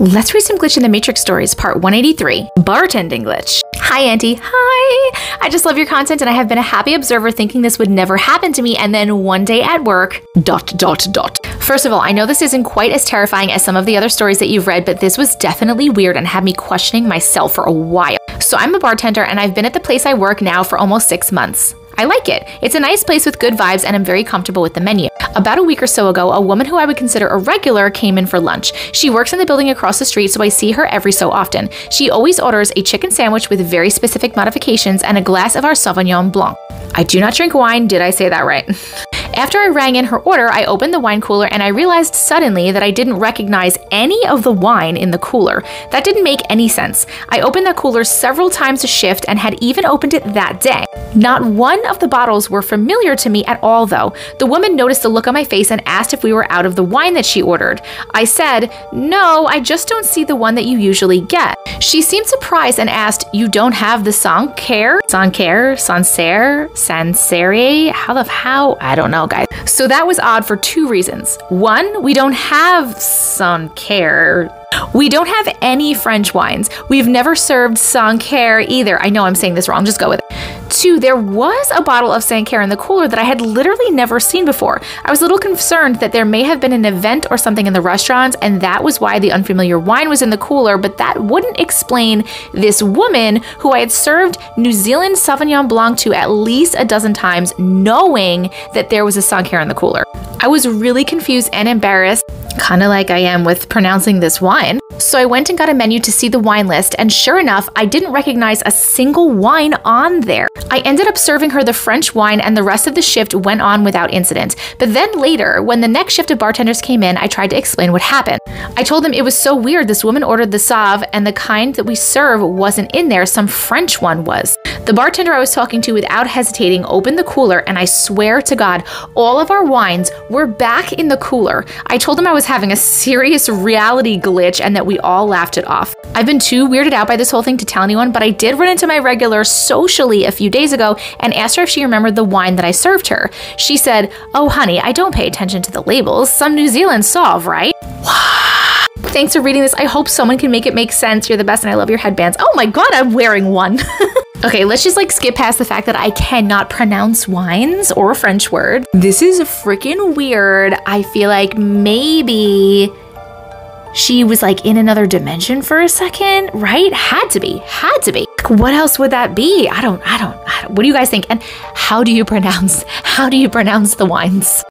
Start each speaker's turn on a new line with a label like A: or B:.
A: Let's read some Glitch in the Matrix stories, part 183, Bartending Glitch. Hi, Auntie. Hi! I just love your content and I have been a happy observer thinking this would never happen to me, and then one day at work, ... First of all, I know this isn't quite as terrifying as some of the other stories that you've read, but this was definitely weird and had me questioning myself for a while. So I'm a bartender and I've been at the place I work now for almost 6 months. I like it. It's a nice place with good vibes and I'm very comfortable with the menu. About a week or so ago, a woman who I would consider a regular came in for lunch. She works in the building across the street, so I see her every so often. She always orders a chicken sandwich with very specific modifications and a glass of our Sauvignon Blanc. I do not drink wine, did I say that right? After I rang in her order, I opened the wine cooler and I realized suddenly that I didn't recognize any of the wine in the cooler. That didn't make any sense. I opened the cooler several times a shift and had even opened it that day. Not one of the bottles were familiar to me at all though. The woman noticed the look on my face and asked if we were out of the wine that she ordered. I said, "No, I just don't see the one that you usually get." She seemed surprised and asked, "You don't have the Sancerre? How? I don't know, guys." So that was odd for two reasons. One, we don't have Sancerre. We don't have any French wines. We've never served Sancerre either. I know I'm saying this wrong, just go with it. Two, there was a bottle of Sancerre in the cooler that I had literally never seen before. I was a little concerned that there may have been an event or something in the restaurant, and that was why the unfamiliar wine was in the cooler, but that wouldn't explain this woman who I had served New Zealand Sauvignon Blanc to at least a dozen times, knowing that there was a Sancerre in the cooler. I was really confused and embarrassed, kind of like I am with pronouncing this wine. So I went and got a menu to see the wine list, and sure enough, I didn't recognize a single wine on there. I ended up serving her the French wine and the rest of the shift went on without incident. But then later, when the next shift of bartenders came in, I tried to explain what happened. I told them it was so weird, this woman ordered the Sauv and the kind that we serve wasn't in there, some French one was. The bartender I was talking to without hesitating opened the cooler, and I swear to God, all of our wines were back in the cooler. I told him I was having a serious reality glitch and that we all laughed it off. I've been too weirded out by this whole thing to tell anyone, but I did run into my regular socially a few days ago and asked her if she remembered the wine that I served her. She said, "Oh honey, I don't pay attention to the labels. Some New Zealand Sauv, right?" Thanks for reading this. I hope someone can make it make sense. You're the best and I love your headbands. Oh my God, I'm wearing one. Okay, let's just skip past the fact that I cannot pronounce wines or a French word. This is freaking weird. I feel like maybe she was in another dimension for a second, right? Had to be. What else would that be? I don't. What do you guys think? And how do you pronounce the wines?